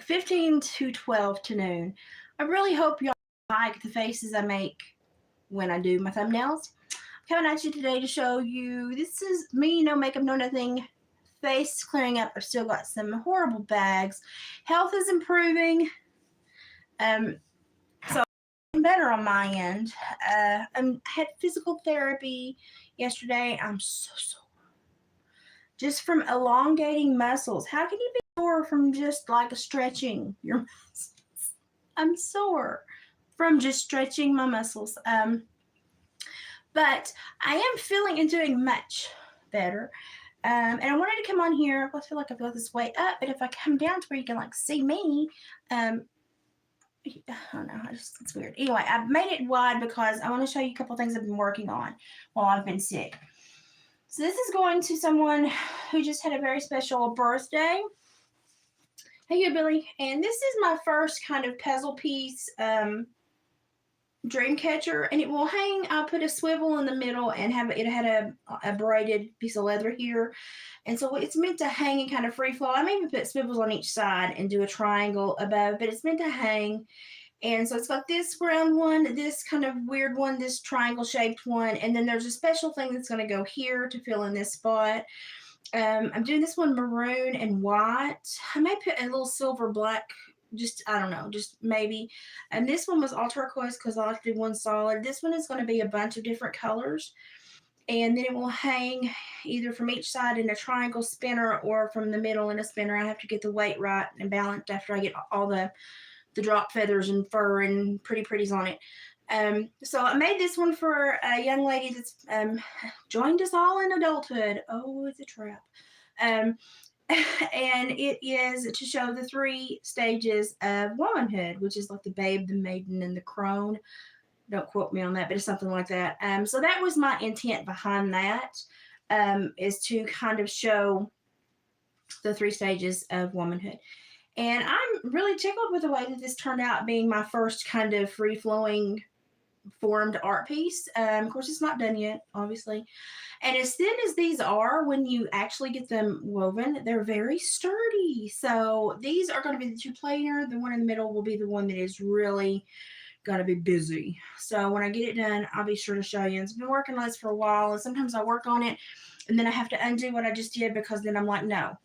15 to 12 to noon. I really hope y'all like the faces I make when I do my thumbnails. I'm coming at you today to show you, this is me, no makeup, no nothing, face clearing up. I've still got some horrible bags. Health is improving. So I'm better on my end. I had physical therapy yesterday. I'm so sore. Just from elongating muscles. How can you be sore from just like stretching your muscles? I'm sore from just stretching my muscles. But I am feeling and doing much better. And I wanted to come on here. I feel like I've got this way up, but if I come down to where you can like see me, I don't know, it's weird. Anyway, I've made it wide because I want to show you a couple things I've been working on while I've been sick. So this is going to someone who just had a very special birthday. Hey, you, Billy. And this is my first kind of puzzle piece dream catcher, and it will hang. I'll put a swivel in the middle and have it had a braided piece of leather here, and so it's meant to hang and kind of free flow. I may even put swivels on each side and do a triangle above, but it's meant to hang. And so it's got this round one, this kind of weird one, this triangle shaped one, and then there's a special thing that's going to go here to fill in this spot. I'm doing this one maroon and white. I may put a little silver black, just, I don't know, just maybe. And this one was all turquoise because I like to do one solid. This one is going to be a bunch of different colors. And then it will hang either from each side in a triangle spinner or from the middle in a spinner. I have to get the weight right and balanced after I get all the drop feathers and fur and pretties on it. So I made this one for a young lady that's joined us all in adulthood. Oh, it's a trap. And it is to show the 3 stages of womanhood, which is like the babe, the maiden, and the crone. Don't quote me on that, but it's something like that. So that was my intent behind that, is to kind of show the 3 stages of womanhood. And I'm really tickled with the way that this turned out, being my first kind of free-flowing formed art piece. Of course, it's not done yet, obviously. And as thin as these are, when you actually get them woven, they're very sturdy. So these are going to be the 2 plainer. The one in the middle will be the one that is really going to be busy. So when I get it done, I'll be sure to show you. It's been working on this for a while, and sometimes I work on it, and then I have to undo what I just did because then I'm like, no,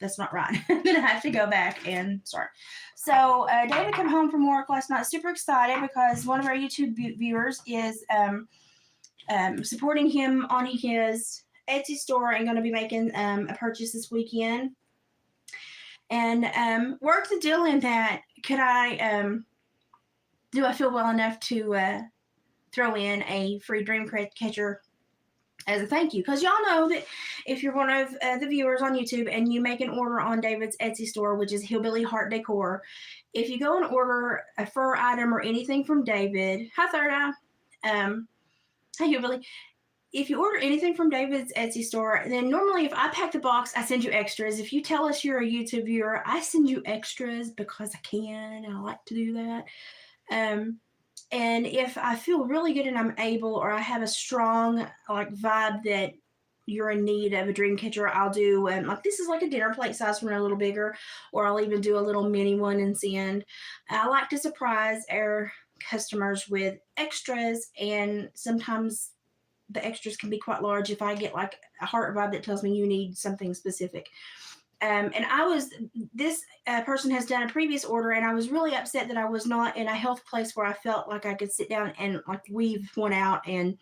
that's not right. Then I have to go back and start. So David came home from work last night, super excited because one of our YouTube viewers is supporting him on his Etsy store and going to be making a purchase this weekend. And worked the deal in that, could I, do I feel well enough to throw in a free dream catcher as a thank you? Because y'all know that if you're one of the viewers on YouTube and you make an order on David's Etsy store, which is Hillbilly Heart Decor, if you go and order a fur item or anything from David, hi Third Eye, hey Hillbilly, if you order anything from David's Etsy store, then normally if I pack the box, I send you extras. If you tell us you're a YouTube viewer, I send you extras because I can, and I like to do that. And if I feel really good and I'm able, or I have a strong like vibe that you're in need of a dream catcher, I'll do like this is like a dinner plate size one, a little bigger, or I'll even do a little mini one and send. I like to surprise our customers with extras, and sometimes the extras can be quite large if I get like a heart vibe that tells me you need something specific. And this person has done a previous order, and I was really upset that I was not in a health place where I felt like I could sit down and like weave one out and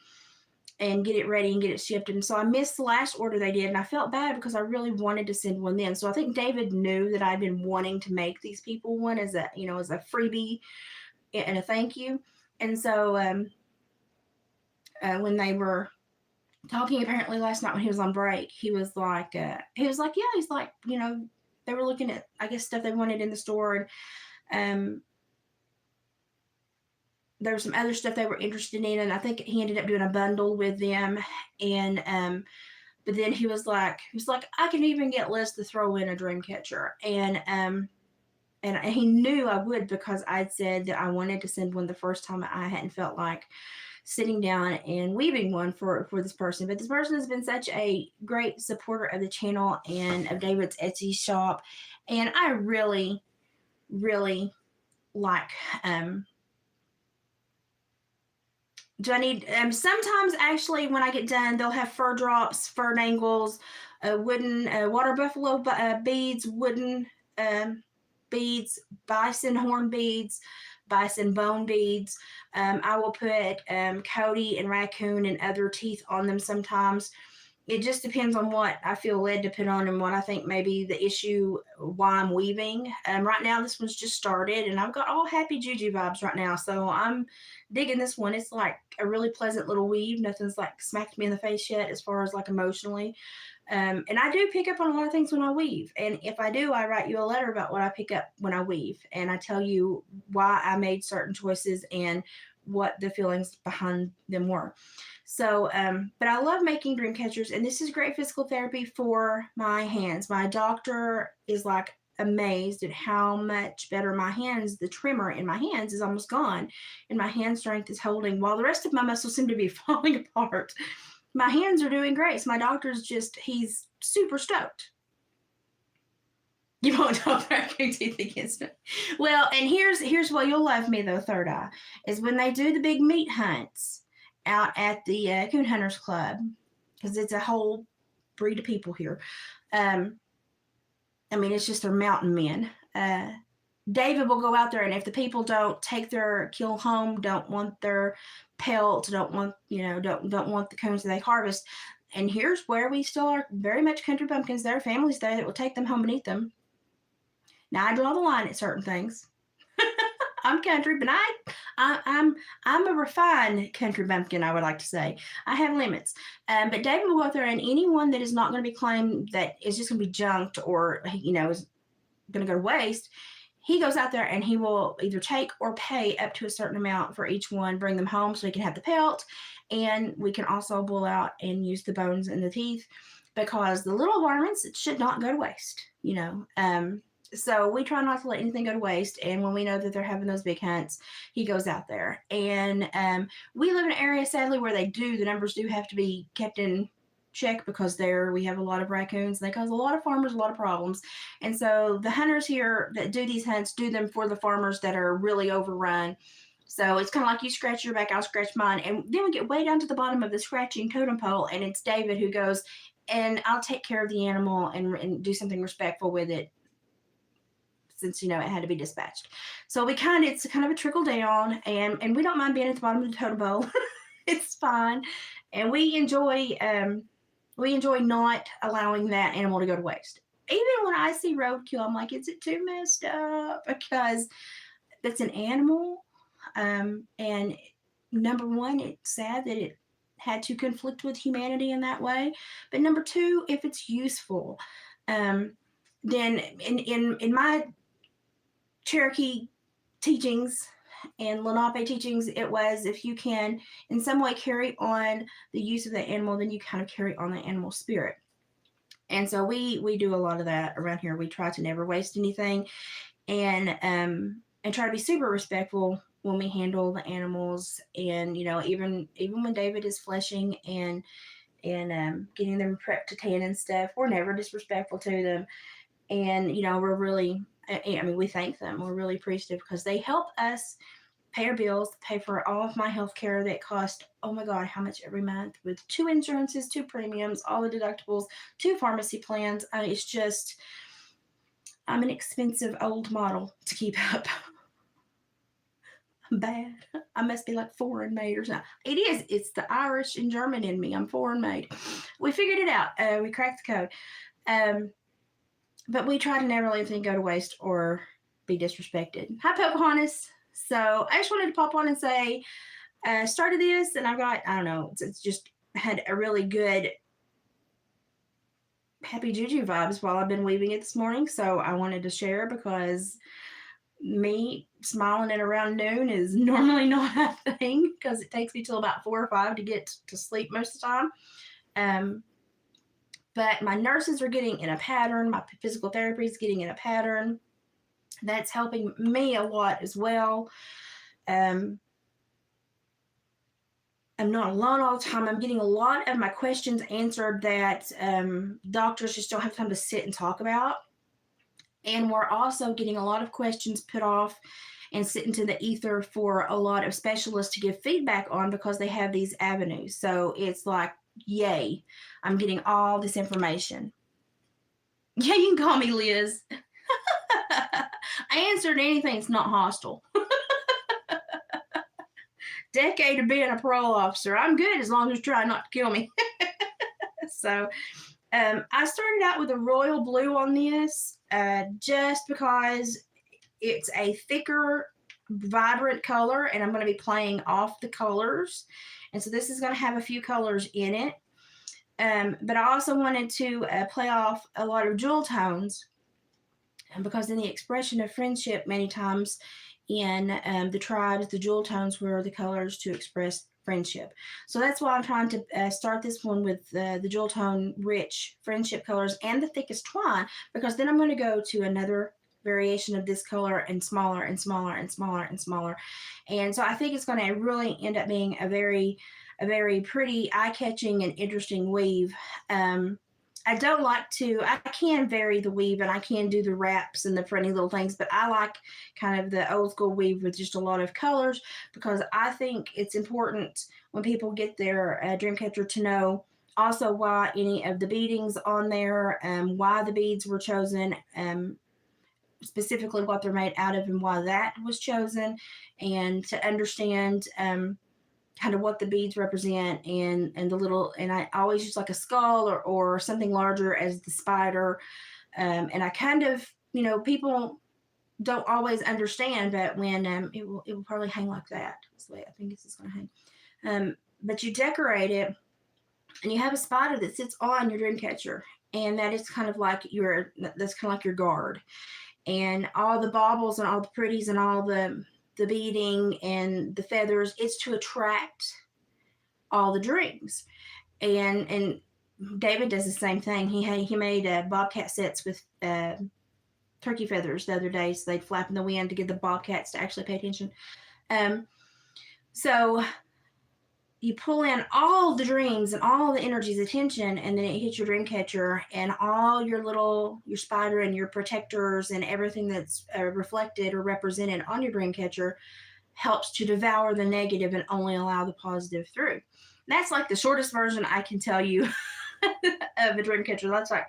get it ready and get it shipped. And so I missed the last order they did, and I felt bad because I really wanted to send one then. So I think David knew that I'd been wanting to make these people one as a freebie and a thank you. And so when they were talking apparently last night when he was on break, he was like, yeah, he's like, they were looking at, I guess, stuff they wanted in the store, and there was some other stuff they were interested in, and I think he ended up doing a bundle with them. And but then he was like, I can even get Liz to throw in a dream catcher, and he knew I would because I'd said that I wanted to send one the first time. I hadn't felt like sitting down and weaving one for this person. But this person has been such a great supporter of the channel and of David's Etsy shop. And I really really like, do I need, sometimes actually when I get done, they'll have fur drops, fur dangles, wooden water buffalo beads, wooden beads, bison horn beads, bison bone beads. I will put coyote and raccoon and other teeth on them sometimes. It just depends on what I feel led to put on and what I think maybe the issue why I'm weaving. Right now, this one's just started, and I've got all happy juju vibes right now, so I'm digging this one. It's like a really pleasant little weave. Nothing's like smacked me in the face yet as far as like emotionally. And I do pick up on a lot of things when I weave. And if I do, I write you a letter about what I pick up when I weave. And I tell you why I made certain choices and what the feelings behind them were. So, but I love making dream catchers, and this is great physical therapy for my hands. My doctor is like amazed at how much better my hands, the tremor in my hands is almost gone, and my hand strength is holding while the rest of my muscles seem to be falling apart. My hands are doing great. So my doctor's just, he's super stoked. You won't talk raccoon teeth against me. Well, and here's what you'll love me though, Third Eye, is when they do the big meat hunts out at the Coon Hunters Club, because it's a whole breed of people here. I mean, it's just their mountain men. David will go out there, and if the people don't take their kill home, don't want their pelt, don't want the coons that they harvest. And here's where we still are very much country bumpkins. There are families there that will take them home and eat them. Now I draw the line at certain things. I'm country, but I'm a refined country bumpkin, I would like to say. I have limits. But David will go out there, and anyone that is not going to be claimed that is just going to be junked or is going to go to waste, he goes out there and he will either take or pay up to a certain amount for each one, bring them home so he can have the pelt, and we can also boil out and use the bones and the teeth, because the little varmints, it should not go to waste, so we try not to let anything go to waste. And when we know that they're having those big hunts, he goes out there. And we live in an area, sadly, where the numbers do have to be kept in check, because we have a lot of raccoons. They cause a lot of farmers a lot of problems. And so the hunters here that do these hunts do them for the farmers that are really overrun. So it's kind of like you scratch your back, I'll scratch mine. And then we get way down to the bottom of the scratching totem pole, and it's David who goes, and I'll take care of the animal and do something respectful with it, since it had to be dispatched. So it's kind of a trickle down, and we don't mind being at the bottom of the totem pole. It's fine, and we enjoy not allowing that animal to go to waste. Even when I see roadkill, I'm like, is it too messed up? Because it's an animal, and number one, it's sad that it had to conflict with humanity in that way. But number two, if it's useful, then in my Cherokee teachings and Lenape teachings, it was, if you can in some way carry on the use of the animal, then you kind of carry on the animal spirit. And so we do a lot of that around here. We try to never waste anything, and try to be super respectful when we handle the animals. And even when David is fleshing and getting them prepped to tan and stuff, we're never disrespectful to them. And we're really, we thank them. We're really appreciative, because they help us pay our bills, pay for all of my health care that cost, oh my God, how much every month, with 2 insurances, 2 premiums, all the deductibles, 2 pharmacy plans. It's just, I'm an expensive old model to keep up. I'm bad. I must be like foreign made or something. It is. It's the Irish and German in me. I'm foreign made. We figured it out. We cracked the code. But we try to never let anything go to waste or be disrespected. Hi, Pocahontas. So I just wanted to pop on and say, started this, and I've got, I don't know, it's just had a really good happy juju vibes while I've been weaving it this morning. So I wanted to share, because me smiling at around noon is normally not a thing, because it takes me till about 4 or 5 to get to sleep most of the time. But my nurses are getting in a pattern. My physical therapy is getting in a pattern. That's helping me a lot as well. I'm not alone all the time. I'm getting a lot of my questions answered that doctors just don't have time to sit and talk about. And we're also getting a lot of questions put off and sit into the ether for a lot of specialists to give feedback on because they have these avenues. So it's like, yay, I'm getting all this information. Yeah, you can call me Liz. I answered anything that's not hostile. Decade of being a parole officer. I'm good as long as you try not to kill me. So I started out with a royal blue on this just because it's a thicker, vibrant color, and I'm going to be playing off the colors. And so this is going to have a few colors in it. But I also wanted to play off a lot of jewel tones, because in the expression of friendship, many times in the tribes, the jewel tones were the colors to express friendship. So that's why I'm trying to start this one with the jewel tone rich friendship colors and the thickest twine, because then I'm going to go to another variation of this color and smaller and smaller and smaller and smaller. And so I think it's going to really end up being a very pretty, eye-catching, and interesting weave. I don't like to, I can vary the weave and I can do the wraps and the pretty little things, but I like kind of the old school weave with just a lot of colors, because I think it's important when people get their Dreamcatcher to know also why any of the beadings on there, why the beads were chosen, specifically what they're made out of and why that was chosen, and to understand kind of what the beads represent, and the little, and I always use like a skull or something larger as the spider. And I kind of, people don't always understand, but when it will probably hang like that. That's the way I think this is going to hang. But you decorate it, and you have a spider that sits on your Dreamcatcher, and that is kind of like that's kind of like your guard. And all the baubles and all the pretties and all the beading and the feathers, it's to attract all the dreams. And David does the same thing. He made bobcat sets with turkey feathers the other day, so they'd flap in the wind to get the bobcats to actually pay attention. So you pull in all the dreams and all the energy's attention, and then it hits your Dreamcatcher, and all your spider and your protectors and everything that's reflected or represented on your Dreamcatcher helps to devour the negative and only allow the positive through. And that's like the shortest version I can tell you of a Dreamcatcher. That's like,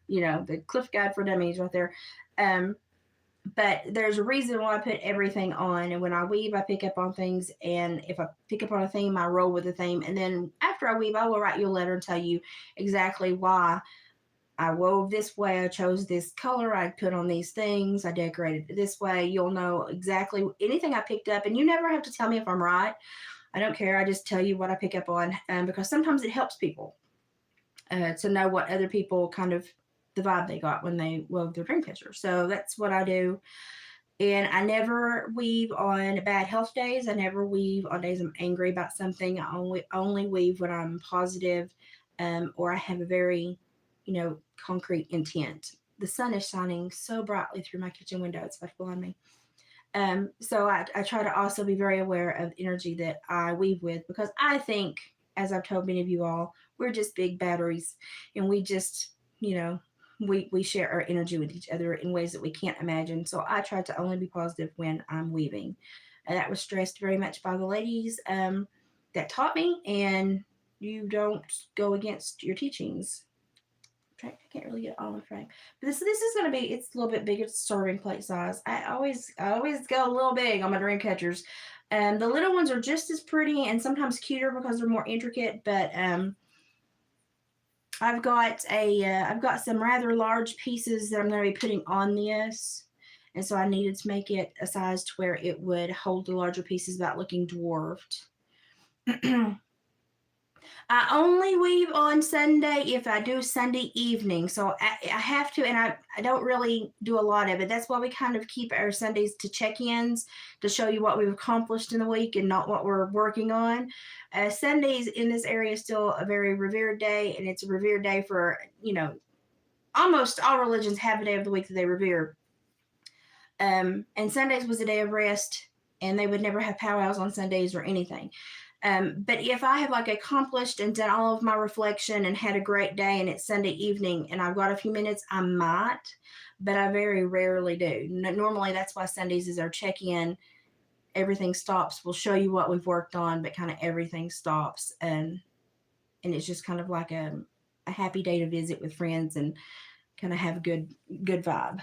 the Cliff Guide for Dummies right there. But there's a reason why I put everything on. And when I weave, I pick up on things. And if I pick up on a theme, I roll with the theme. And then after I weave, I will write you a letter and tell you exactly why I wove this way. I chose this color. I put on these things. I decorated it this way. You'll know exactly anything I picked up. And you never have to tell me if I'm right. I don't care. I just tell you what I pick up on, because sometimes it helps people to know what other people kind of, the vibe they got when they wove their Dreamcatcher. So that's what I do. And I never weave on bad health days. I never weave on days I'm angry about something. I only weave when I'm positive, or I have a very, concrete intent. The sun is shining so brightly through my kitchen window. It's about to blind me. So I try to also be very aware of the energy that I weave with, because I think, as I've told many of you all, we're just big batteries, and we just, we share our energy with each other in ways that we can't imagine. So I try to only be positive when I'm weaving. And that was stressed very much by the ladies that taught me, and you don't go against your teachings. I can't really get it all in frame. But this is going to be, it's a little bit bigger. It's serving plate size. I always go a little big on my Dreamcatchers. The little ones are just as pretty and sometimes cuter because they're more intricate, but I've got some rather large pieces that I'm going to be putting on this, and so I needed to make it a size to where it would hold the larger pieces without looking dwarfed. I only weave on Sunday if I do Sunday evening. So I have to, and I don't really do a lot of it. That's why we kind of keep our Sundays to check-ins, to show you what we've accomplished in the week and not what we're working on. Sundays in this area is still a very revered day, and it's a revered day for, almost all religions have a day of the week that they revere. And Sundays was a day of rest, and they would never have powwows on Sundays or anything. But if I have like accomplished and done all of my reflection and had a great day and it's Sunday evening and I've got a few minutes, I might, but I very rarely do. Normally, that's why Sundays is our check in. Everything stops. We'll show you what we've worked on, but kind of everything stops. And it's just kind of like a happy day to visit with friends and kind of have a good vibe.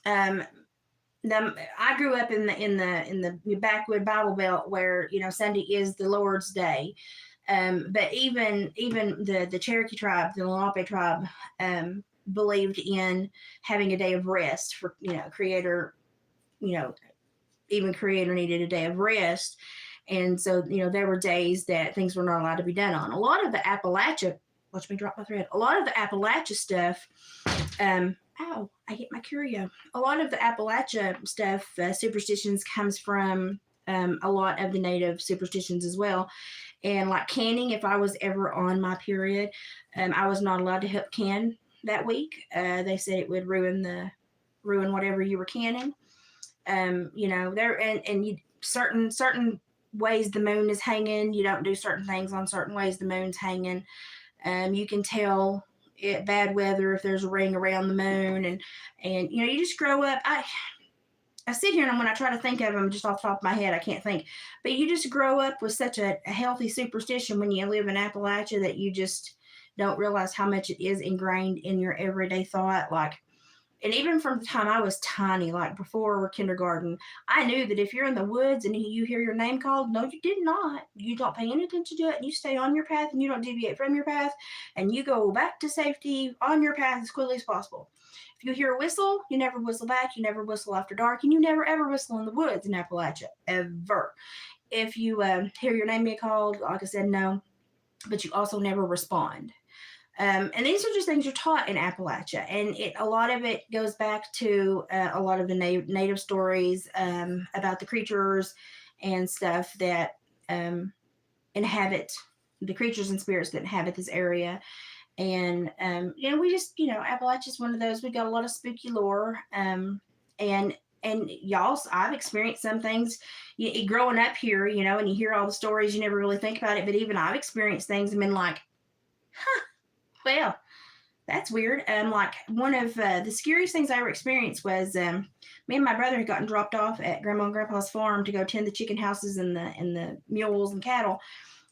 I grew up in the backwood Bible Belt where Sunday is the Lord's day, but even the Cherokee tribe, the Lenape tribe, believed in having a day of rest for Creator, even Creator needed a day of rest, and so there were days that things were not allowed to be done on. A lot of the Appalachia, watch me drop my thread. A lot of the Appalachia stuff. Ow, I hit my curio. A lot of the Appalachia stuff, superstitions, comes from a lot of the native superstitions as well. And like canning, if I was ever on my period, I was not allowed to help can that week. They said it would ruin whatever you were canning. There and you, certain ways the moon is hanging, you don't do certain things on certain ways the moon's hanging. You can tell bad weather if there's a ring around the moon, and you just grow up. I sit here and when I try to think of them just off the top of my head, I can't think. But you just grow up with such a healthy superstition when you live in Appalachia that you just don't realize how much it is ingrained in your everyday thought. Like, and even from the time I was tiny, like before kindergarten, I knew that if you're in the woods and you hear your name called, no, you did not. You don't pay any attention to it. And you stay on your path and you don't deviate from your path. And you go back to safety on your path as quickly as possible. If you hear a whistle, you never whistle back. You never whistle after dark. And you never, ever whistle in the woods in Appalachia, ever. If you hear your name get called, like I said, no. But you also never respond. And these are just things you're taught in Appalachia, and a lot of it goes back to a lot of the native stories about the creatures and stuff that inhabit the creatures and spirits that inhabit this area. And we just Appalachia is one of those. We got a lot of spooky lore, and y'all, I've experienced some things growing up here, and you hear all the stories, you never really think about it, but even I've experienced things and been like, huh. Well, that's weird. Like one of the scariest things I ever experienced was me and my brother had gotten dropped off at Grandma and Grandpa's farm to go tend the chicken houses and the mules and cattle,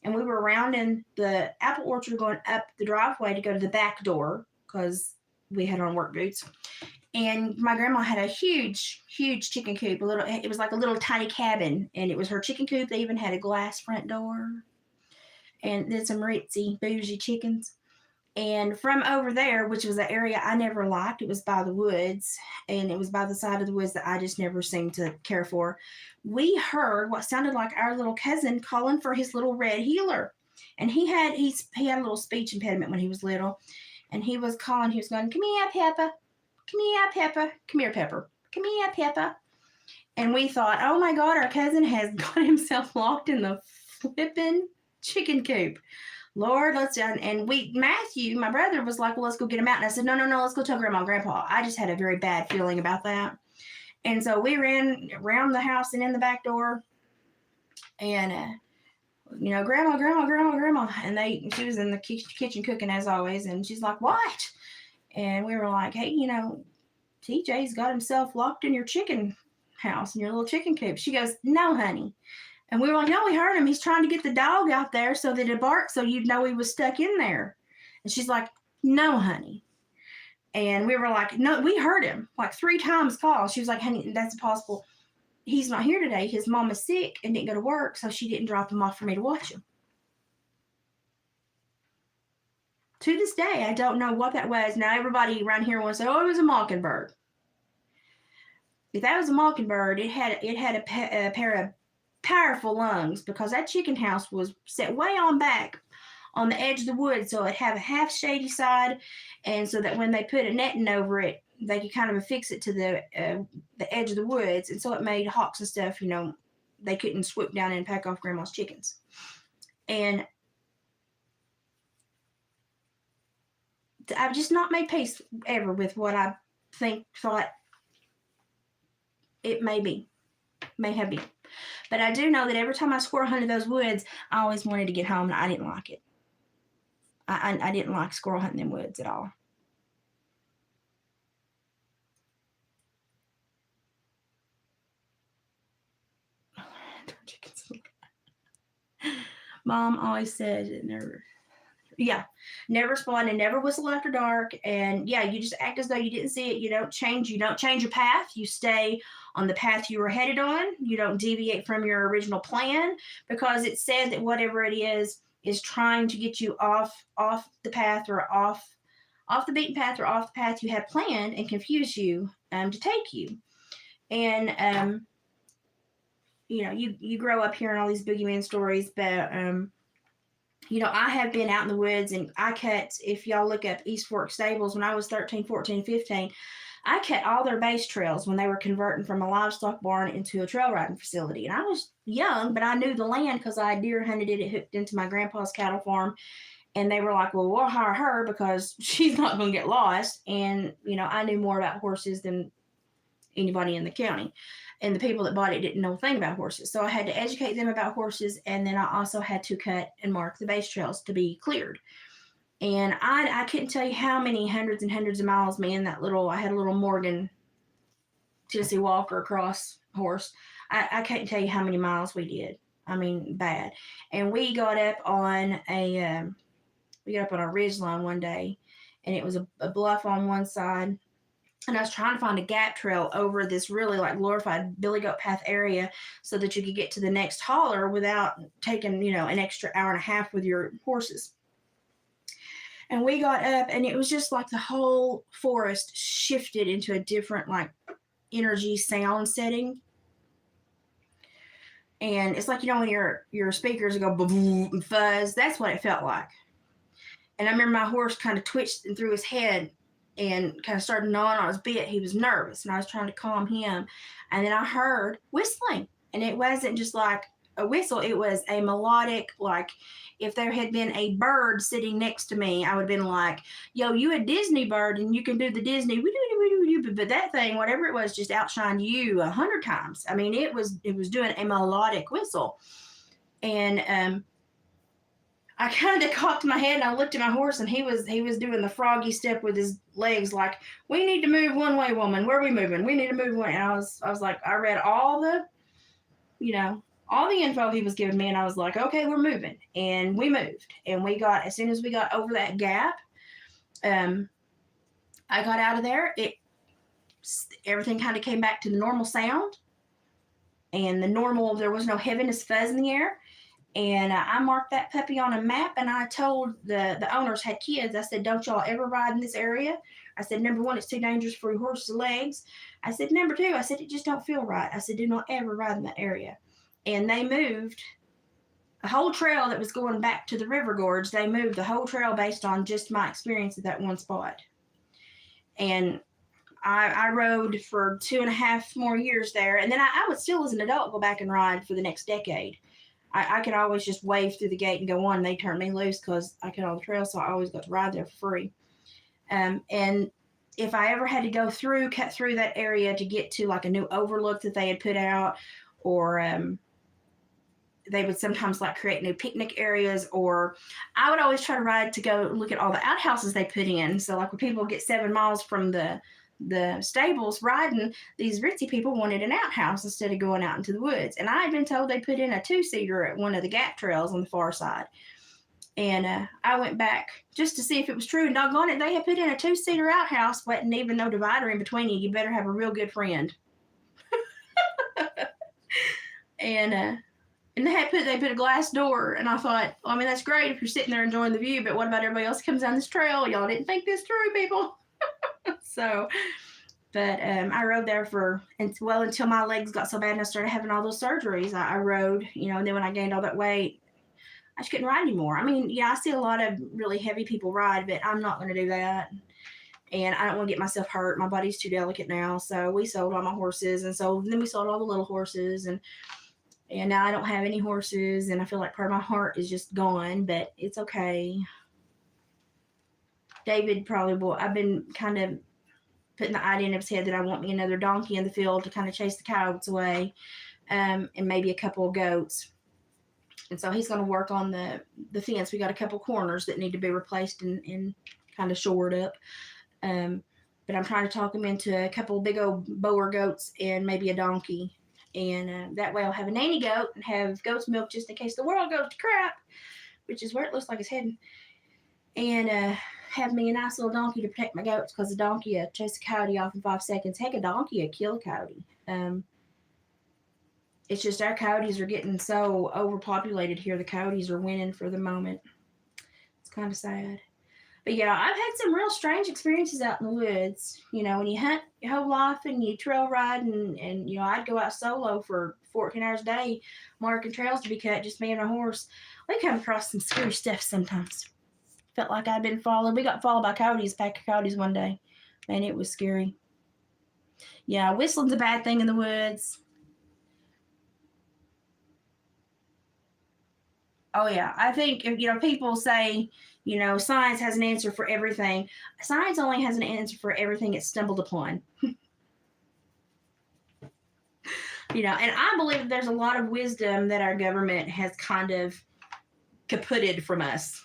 and we were around in the apple orchard going up the driveway to go to the back door because we had on work boots. And my grandma had a huge chicken coop. It was like a little tiny cabin, and it was her chicken coop. They even had a glass front door, and then some ritzy bougie chickens. And from over there, which was an area I never liked, it was by the woods, and it was by the side of the woods that I just never seemed to care for. We heard what sounded like our little cousin calling for his little red heeler. And he had a little speech impediment when he was little. And he was calling, he was going, "Come here, Peppa. Come here, Peppa. Come here, Pepper. Come here, Peppa." And we thought, oh my God, our cousin has got himself locked in the flipping chicken coop. Lord, Matthew, my brother, was like, well, let's go get him out. And I said, no, let's go tell Grandma and Grandpa. I just had a very bad feeling about that. And so we ran around the house and in the back door. And, Grandma. And she was in the kitchen cooking as always. And she's like, what? And we were like, hey, TJ's got himself locked in your chicken house, in your little chicken coop. She goes, no, honey. And we were like, no, we heard him. He's trying to get the dog out there so that it barks so you'd know he was stuck in there. And she's like, no, honey. And we were like, no, we heard him like 3 times call. She was like, honey, that's impossible. He's not here today. His mom is sick and didn't go to work, so she didn't drop him off for me to watch him. To this day, I don't know what that was. Now, everybody around here wants to say, oh, it was a mockingbird. If that was a mockingbird, it had a pair of powerful lungs, because that chicken house was set way on back on the edge of the woods, so it'd have a half shady side, and so that when they put a netting over it, they could kind of affix it to the edge of the woods, and so it made hawks and stuff, they couldn't swoop down and pack off Grandma's chickens. And I've just not made peace ever with what I thought it may be. Maybe. But I do know that every time I squirrel hunted those woods, I always wanted to get home, and I didn't like it. I didn't like squirrel hunting in woods at all. Mom always said it never. Yeah, never spawn and never whistle after dark. And yeah, you just act as though you didn't see it. You don't change. You don't change your path. You stay on the path you were headed on. You don't deviate from your original plan, because it said that whatever it is trying to get you off the path, or off the beaten path, or off the path you had planned, and confuse you to take you. And you know, you grow up hearing all these boogeyman stories, but you know, I have been out in the woods, and I cut, if y'all look up East Fork Stables, when I was 13, 14, 15, I cut all their base trails when they were converting from a livestock barn into a trail riding facility. And I was young, but I knew the land because I deer hunted it. It hooked into my grandpa's cattle farm. And they were like, well, we'll hire her because she's not going to get lost. And, you know, I knew more about horses than anybody in the county. And the people that bought it didn't know a thing about horses. So I had to educate them about horses. And then I also had to cut and mark the base trails to be cleared. And I couldn't tell you how many hundreds and hundreds of miles me and I had a little Morgan Tennessee Walker cross horse. I couldn't tell you how many miles we did. I mean, bad. And we got up on a ridge line one day, and it was a bluff on one side. And I was trying to find a gap trail over this really like glorified billy goat path area so that you could get to the next holler without taking, you know, an extra hour and a half with your horses. And we got up, and it was just like the whole forest shifted into a different like energy sound setting. And it's like, you know, when your speakers go boom and fuzz, that's what it felt like. And I remember my horse kind of twitched and threw his head and kind of started gnawing on his bit. He was nervous, and I was trying to calm him. And then I heard whistling, and it wasn't just like a whistle. It was a melodic, like if there had been a bird sitting next to me, I would have been like, yo, you a Disney bird, and you can do the Disney. But that thing, whatever it was, just outshined you 100 times. I mean, it was doing a melodic whistle. And I kind of cocked my head, and I looked at my horse, and he was doing the froggy step with his legs, like, we need to move one way, woman. Where are we moving? We need to move one. And I was like, I read all the, you know, all the info he was giving me, and I was like, okay, we're moving. And we moved. And as soon as we got over that gap, I got out of there. Everything kind of came back to the normal sound, and there was no heaviness, fuzz in the air. And I marked that puppy on a map, and I told the owners had kids. I said, don't y'all ever ride in this area. I said, number one, it's too dangerous for your horse's legs. I said, number two, I said, it just don't feel right. I said, do not ever ride in that area. And they moved a whole trail that was going back to the river gorge. They moved the whole trail based on just my experience at that one spot. And I rode for 2.5 more years there. And then I would still, as an adult, go back and ride for the next decade. I could always just wave through the gate and go on, and they turned me loose because I cut all the trails, so I always got to ride there for free. And if I ever had to cut through that area to get to like a new overlook that they had put out, or they would sometimes like create new picnic areas, or I would always try to ride to go look at all the outhouses they put in. So like when people get 7 miles from the stables riding, these ritzy people wanted an outhouse instead of going out into the woods. And I had been told they put in a 2-seater at one of the gap trails on the far side. And I went back just to see if it was true, and doggone it, they had put in a 2-seater outhouse, wasn't even no divider in between you. You better have a real good friend. And they put a glass door, and I thought, well, I mean, that's great if you're sitting there enjoying the view, but what about everybody else who comes down this trail? Y'all didn't think this through, people. So, but I rode there until my legs got so bad and I started having all those surgeries. I rode, and then when I gained all that weight, I just couldn't ride anymore. I mean, yeah, I see a lot of really heavy people ride, but I'm not going to do that. And I don't want to get myself hurt. My body's too delicate now. So we sold all my horses, and then we sold all the little horses, and now I don't have any horses, and I feel like part of my heart is just gone, but it's okay. David probably will. I've been kind of putting the idea in his head that I want me another donkey in the field to kind of chase the coyotes away. and maybe a couple of goats. And so he's going to work on the fence. We got a couple corners that need to be replaced and kind of shored up. But I'm trying to talk him into a couple of big old Boer goats and maybe a donkey. And that way I'll have a nanny goat and have goat's milk just in case the world goes to crap, which is where it looks like it's heading. And have me a nice little donkey to protect my goats, because a donkey will chase a coyote off in 5 seconds. Heck, a donkey will kill a coyote. It's just our coyotes are getting so overpopulated here. The coyotes are winning for the moment. It's kind of sad. But yeah, I've had some real strange experiences out in the woods. You know, when you hunt your whole life and you trail ride, and you know, I'd go out solo for 14 hours a day, marking trails to be cut, just me and a horse. We come across some scary stuff sometimes. Felt like I'd been followed. We got followed by coyotes, a pack of coyotes one day. Man, it was scary. Yeah, whistling's a bad thing in the woods. Oh yeah, I think if, you know, people say, you know, science has an answer for everything. Science only has an answer for everything it's stumbled upon. You know, and I believe there's a lot of wisdom that our government has kind of kaputted from us.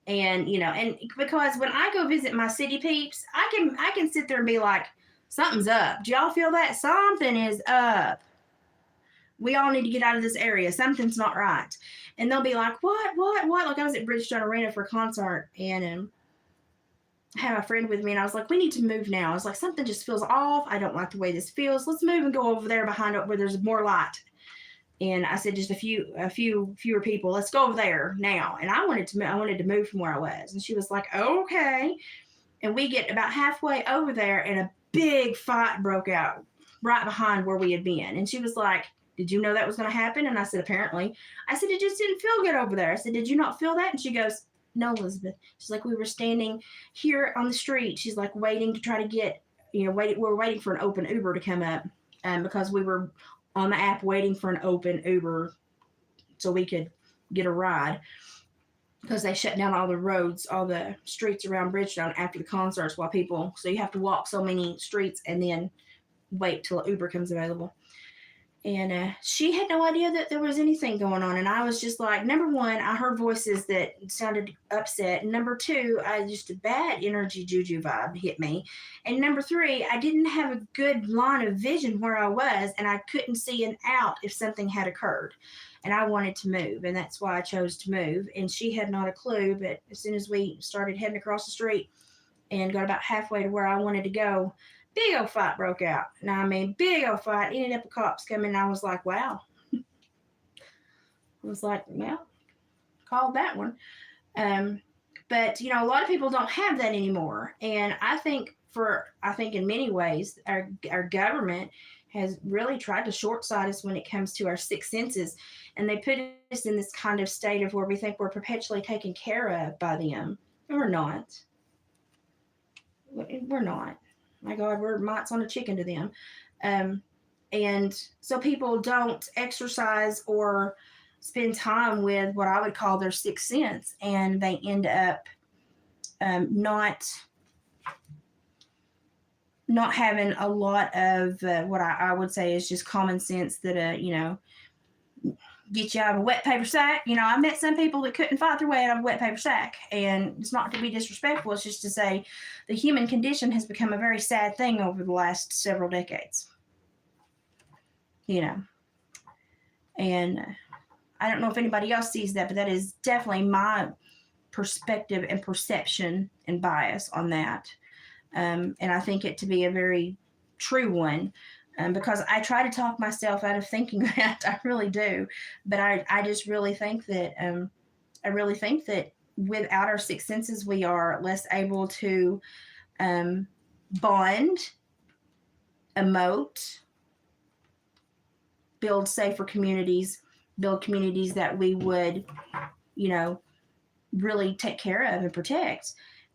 And you know, and because when I go visit my city peeps, I can sit there and be like, something's up. Do y'all feel that? Something is up. We all need to get out of this area. Something's not right. And they'll be like, what? Like I was at Bridgestone Arena for a concert, and I had my friend with me, and I was like, we need to move now. I was like, something just feels off. I don't like the way this feels. Let's move and go over there behind it where there's more light. And I said, just a few fewer people. Let's go over there now. And I wanted to move from where I was. And she was like, okay. And we get about halfway over there, and a big fight broke out right behind where we had been. And she was like, did you know that was going to happen? And I said, apparently. I said, it just didn't feel good over there. I said, did you not feel that? And she goes, no, Elizabeth. She's like, we were standing here on the street. She's like, waiting to try to get, you know, we're waiting for an open Uber to come up, because we were on the app waiting for an open Uber so we could get a ride, because they shut down all the roads, all the streets around Bridgestone after the concerts so you have to walk so many streets and then wait till an Uber comes available. And she had no idea that there was anything going on. And I was just like, number one, I heard voices that sounded upset. And number two, I just a bad energy juju vibe hit me. And number three, I didn't have a good line of vision where I was, and I couldn't see an out if something had occurred. And I wanted to move, and that's why I chose to move. And she had not a clue, but as soon as we started heading across the street and got about halfway to where I wanted to go, big old fight broke out. And I mean, big old fight. Ended up with cops coming. And I was like, wow. I was like, well, called that one. But you know, a lot of people don't have that anymore. And I think in many ways, our government has really tried to short sight us when it comes to our six senses. And they put us in this kind of state of where we think we're perpetually taken care of by them. And we're not. We're not. My God, we're mites on a chicken to them. And so people don't exercise or spend time with what I would call their sixth sense, and they end up not having a lot of what I would say is just common sense that, you know, get you out of a wet paper sack. You know, I met some people that couldn't fight their way out of a wet paper sack. And it's not to be disrespectful. It's just to say the human condition has become a very sad thing over the last several decades. You know, and I don't know if anybody else sees that, but that is definitely my perspective and perception and bias on that. And I think it to be a very true one. Because I try to talk myself out of thinking that. I really do. But I just really think that without our six senses, we are less able to bond, emote, build safer communities, build communities that we would, you know, really take care of and protect.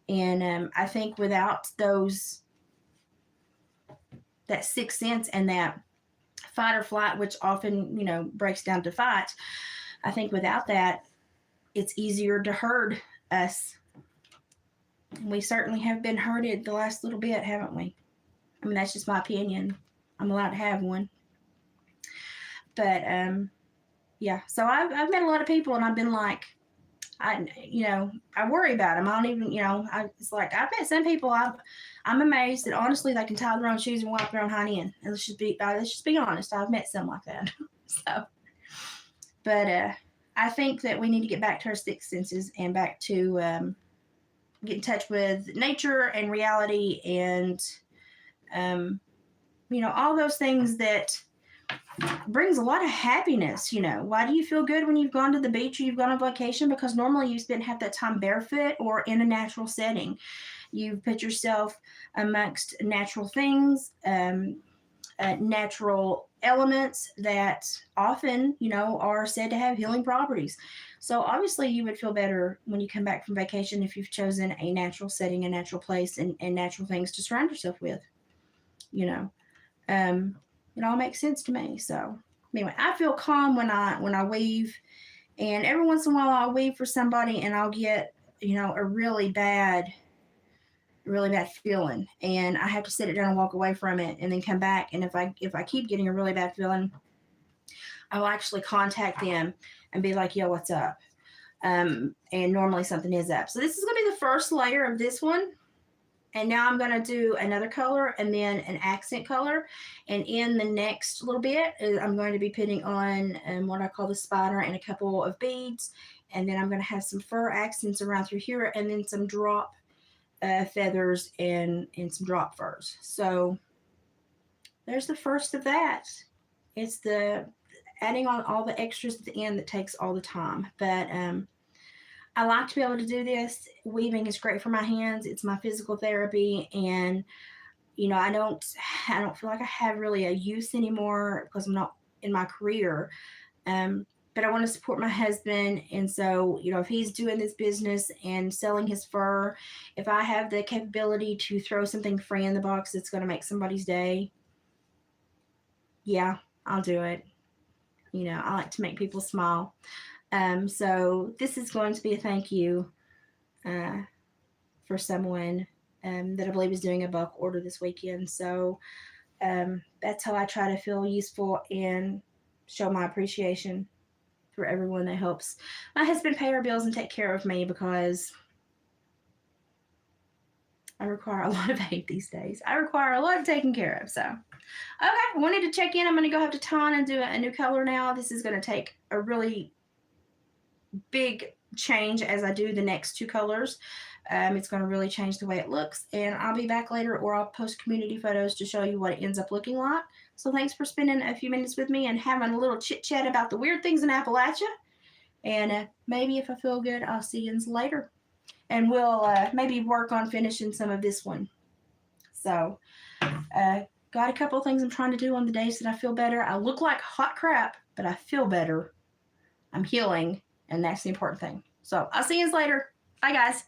And I think without that sixth sense and that fight or flight, which often, you know, breaks down to fight, I think without that, it's easier to herd us. We certainly have been herded the last little bit, haven't we? I mean, that's just my opinion. I'm allowed to have one. But yeah, so I've met a lot of people, and I've been like, I worry about them. I don't even, it's like I've met some people. I'm amazed that honestly they can tie their own shoes and wipe their own hind end. And let's just be honest. I've met some like that. So, but I think that we need to get back to our sixth senses and back to get in touch with nature and reality and all those things that brings a lot of happiness. Why do you feel good when you've gone to the beach or you've gone on vacation? Because normally you spend half that time barefoot or in a natural setting. You've put yourself amongst natural things, natural elements that often, are said to have healing properties. So obviously you would feel better when you come back from vacation if you've chosen a natural setting, a natural place, and natural things to surround yourself with. It all makes sense to me. So anyway, I feel calm when I weave, and every once in a while I'll weave for somebody and I'll get a really bad feeling, and I have to sit it down and walk away from it and then come back. And if I keep getting a really bad feeling, I'll actually contact them and be like, yo, what's up? And normally something is up. So this is going to be the first layer of this one. And now I'm going to do another color and then an accent color. And in the next little bit, I'm going to be putting on what I call the spider and a couple of beads. And then I'm going to have some fur accents around through here, and then some drop feathers and some drop furs. So there's the first of that. It's the adding on all the extras at the end that takes all the time. But I like to be able to do this. Weaving is great for my hands. It's my physical therapy, and I don't feel like I have really a use anymore because I'm not in my career. But I want to support my husband, and so if he's doing this business and selling his fur, if I have the capability to throw something free in the box that's going to make somebody's day, yeah, I'll do it. I like to make people smile. So this is going to be a thank you for someone that I believe is doing a bulk order this weekend. So that's how I try to feel useful and show my appreciation for everyone that helps my husband pay our bills and take care of me, because I require a lot of aid these days. I require a lot of taking care of. So, okay, I wanted to check in. I'm going to go have to ton and do a new color now. This is going to take a really big change as I do the next two colors. It's going to really change the way it looks, and I'll be back later, or I'll post community photos to show you what it ends up looking like. So thanks for spending a few minutes with me and having a little chit chat about the weird things in Appalachia. And maybe if I feel good, I'll see you later, and we'll maybe work on finishing some of this one. So got a couple of things I'm trying to do on the days that I feel better. I look like hot crap, but I feel better. I'm healing, and that's the important thing. So I'll see you later. Bye, guys.